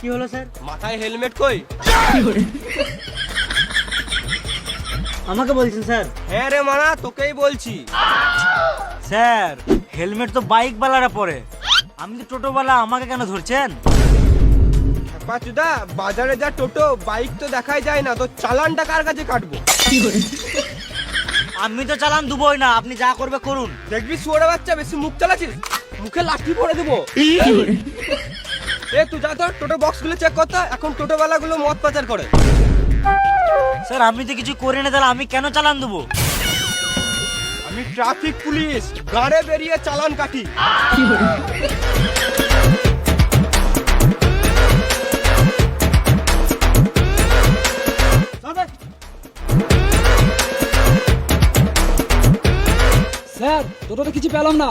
কি হলো স্যার? মাথায় হেলমেট কই? আমাকে বলছেন স্যার? হ্যাঁ রে মানা, তোকেই বলছি। স্যার হেলমেট তো বাইক বালারা পরে, আমি তো টোটোওয়ালা, আমাকে কেন ধরছেন? পাচুদা, বাজারে যা টোটো বাইক তো দেখাই যায় না, তো চালানটা কার কাছে কাটবো? আমি তো চালান দুবই না, আপনি যা করবে করুন। দেখবি শুয়োরে বাচ্চা, বেশি মুখ চালাচ্ছিস, মুখে লাঠি পড়ে দেবো। এ তুই যা তো টোটো বক্স গুলো চেক করতে, এখন টোটোওয়ালা গুলো মদ পাচার করে। স্যার আমি তো কিছু করি না, তাহলে আমি কেন চালান দেবো? আমি ট্রাফিক পুলিশ, গাড়ে বেরিয়ে চালান কাটি। স্যার টোটোতে কিছু পেলাম না।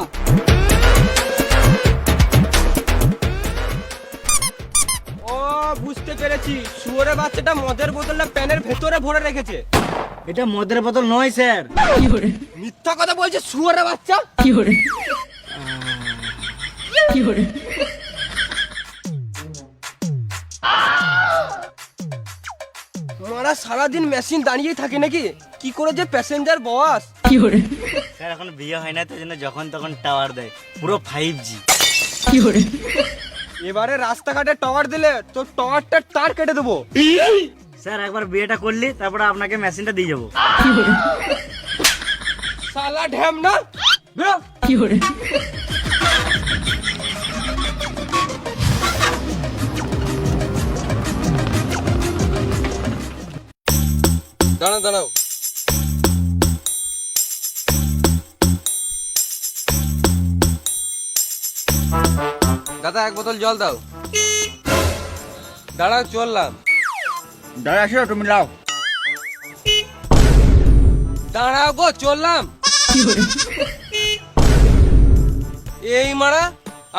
ও বুঝতে পেরেছি, শুয়োরে বাচ্চাটা মদের বোতলটা প্যানের ভেতরে ভরে রেখেছে। এটা মদের বোতল নয় স্যার। মিথ্যা কথা বলছে শুয়োরে বাচ্চা। মারা সারাদিন মেশিন দাঁড়িয়ে থাকে নাকি, কি করে যে প্যাসেঞ্জার বস। স্যার এখন বিয়ে হয় না, তো জন্য যখন তখন টাওয়ার দেয়, পুরো 5G। এবারে রাস্তাঘাটে টাওয়ার দিলে তো টাওয়ারটা তার কেটে দেবো। স্যার একবার বিয়েটা করলি, তারপরে আপনাকে মেশিনটা দিয়ে যাবো। শালা ঢ্যাম না। দাঁড়াও দাঁড়াও, দাদা এক বোতল জল দাও। দাঁড়াও চললাম। দাঁড়া আসো, তুমি লাও। দাঁড়াও গো চললাম। এই মারা,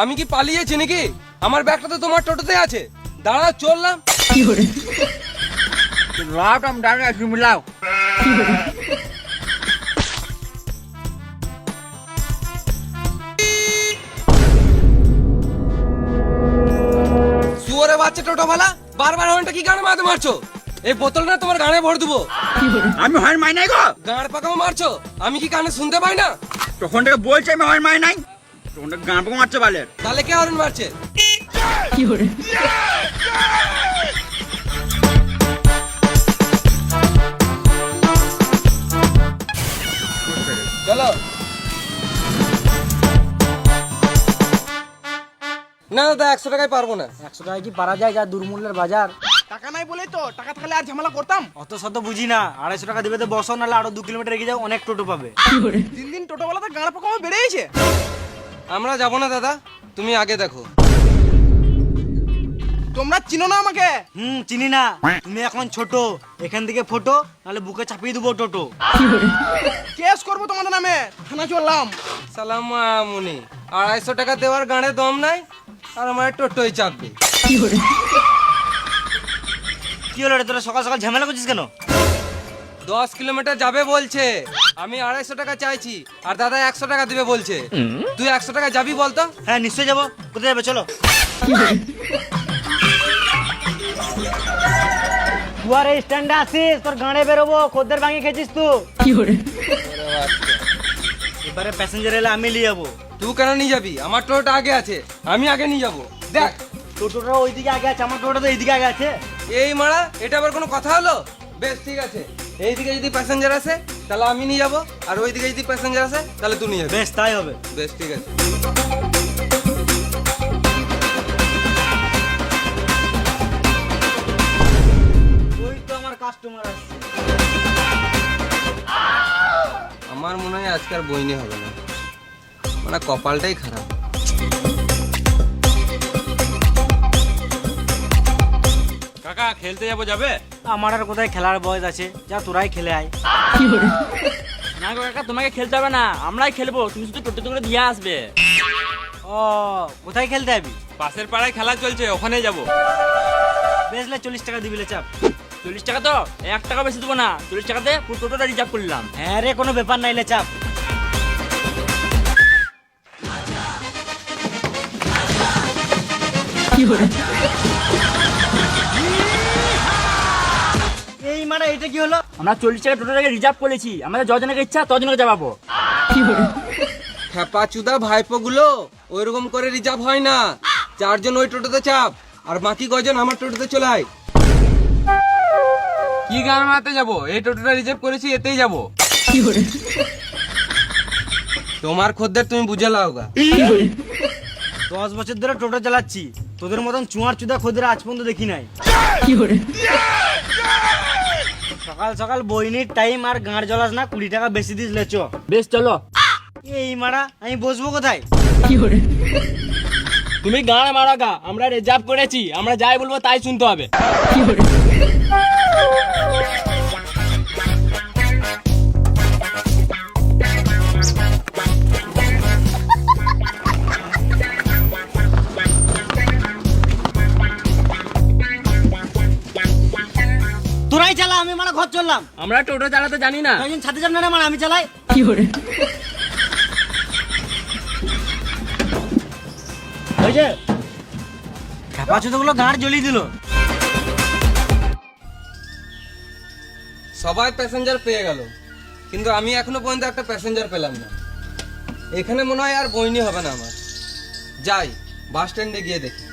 আমি কি পালিয়েছি নাকি? আমার ব্যাগটা তো তোমার টোটোতে আছে। দাঁড়াও চললাম। লাও, তুমি দাঁড়া, তুমি লাও। শুয়োরে বাচ্চা টোটোওয়ালা, বারবার হর্নটা কি গানে মারতে মারছো? এই বোতলটা তোমার গানে ভরে দেবো। আমি হর্ন মাই নাই গো, গাঁড় পাকাও মারছো, আমি কি কানে শুনতে পাই না? তখন থেকে বলছি আমি হর্ন মাই নাই, তখন থেকে গান পাকা মারছে বালের। তাহলে কে হর্ন মারছে? চলো। না দাদা 100 টাকায় পারবো না। 100 টাকা কি পারা যায়, যা দুর্মূল্যের বাজার? টাকা নাই বলেই তো, টাকা থাকলে আর ঝামেলা করতাম। অত শত বুঝি না, 250 টাকা দিবে তো বসো, নাহলে আরো 2 কিলোমিটার এগিয়ে যাও, অনেক টোটো পাবে। দিন দিন টোটোওয়ালাতে গাঁড় পোকা বেড়েছে। আমরা যাবো না দাদা, তুমি আগে দেখো। তোমরা চিনো না আমাকে? চিনি না, তুমি এখন ছোট, এখান থেকে ফটো, নাহলে বুকে চাপিয়ে দেবো টোটো। কেস করবো তোমাদের নামে, থানা চললাম। সালাম মুনি, 250 টাকা দেওয়ার গানে দম নাই, আর আমার টোটোই চাপবে। কি হলো রে, তোরা সকাল সকাল ঝামেলা করছিস কেন? 10 কিলোমিটার যাবে বলছে, আমি 250 টাকা চাইছি, আর দাদা 100 টাকা দিবে বলছে। তুই 100 টাকা যাবি বলতো? হ্যাঁ নিশ্চয়ই যাবো। কোথায় যাবে চলো। তুই স্ট্যান্ডে আসিস, তোর গাড়ে বেরোবো, খদ্দের ভাঙি খেয়েছিস তুই। এবারে প্যাসেঞ্জার এলে আমি নিয়ে যাবো। তুই কেন নিয়ে যাবি? আমার টোটোটা আগে আছে, আমি আগে নিয়ে যাবো। দেখ টোটোটা ওইদিকে আগে আছে, আমার টোটোটা তো এইদিকে আগে আছে। এই মারা, এটা আবার কোনো কথা হলো? বেশ ঠিক আছে, এইদিকে যদি প্যাসেঞ্জার আসে তাহলে আমি নিয়ে যাবো, আর ওইদিকে যদি প্যাসেঞ্জার আসে তাহলে তুই নিয়ে যাবি। বেশ তাই হবে। বেশ ঠিক আছে। ওই তো আমার কাস্টমার আসছে। আমার মনে হয় আজকাল বইনি হবে না, মানে কপালটাই খারাপ। কাকা খেলতে যাবো, যাবে? আমার আর কোথায় খেলার বয়স আছে, যা তোরাই খেলে আয়। না গো কাকা, তোমাকে খেলতে হবে না, আমরাই খেলবো, তুমি শুধু টোটো করে দিয়ে আসবে। ও কোথায় খেলতে যাবি? পাশের পাড়ায় খেলা চলছে, ওখানে যাবো। বেশলে 40 টাকা দিবিলে চাপ। 40 টাকা তো 1 টাকা বেশি দেবো না, 40 টাকাতে পুরো টোটোটা রিজার্ভ করলাম। হ্যাঁ রে, কোনো ব্যাপার নাইলে চাপ। কি মারা এটা কি হলো? আমরা 40 টাকা টোটোটাকে রিজার্ভ করেছি, আমাদের যজনকে ইচ্ছা তজনকে যাবো। খেপা চুদা ভাইপো গুলো ওইরকম করে রিজার্ভ হয় না, 4 জন ওই টোটোতে চাপ আর বাকি কয়জন আমার টোটোতে চলে আয়। কি গান মারাতে যাবো, এই টোটোটা রিজার্ভ করেছি, এতেই যাবো। তোমার খদ্দের তুমি বুঝে লাওগা। 10 বছর ধরে টোটো চালাচ্ছি, তোদের মতন চুয়ার চুদা খোদের আজ পর্যন্ত দেখি নাই। সকাল সকাল বইনির টাইম আর গাঁড় জ্বলাস না, 20 টাকা বেশি দিস লেচ। বেশ চলো। এই মারা আমি বসবো কোথায়? তুমি গান মারা গা, আমরা রিজার্ভ করেছি, আমরা যাই বলবো তাই শুনতে হবে। তোরাই চালা, আমি মারা ঘর চললাম। আমরা টোটো চালাতে জানি না। কয়েকজন ছাতে যান না মারা, আমি চালাই। ওই যে খেপা চুদোগুলো গাঁড় জ্বলিয়ে দিল। সবাই প্যাসেঞ্জার পেয়ে গেল, কিন্তু আমি এখনো পর্যন্ত একটা প্যাসেঞ্জার পেলাম না। এখানে মনে হয় আর বইনি হবে না আমার। যাই বাস স্ট্যান্ডে গিয়ে দেখি।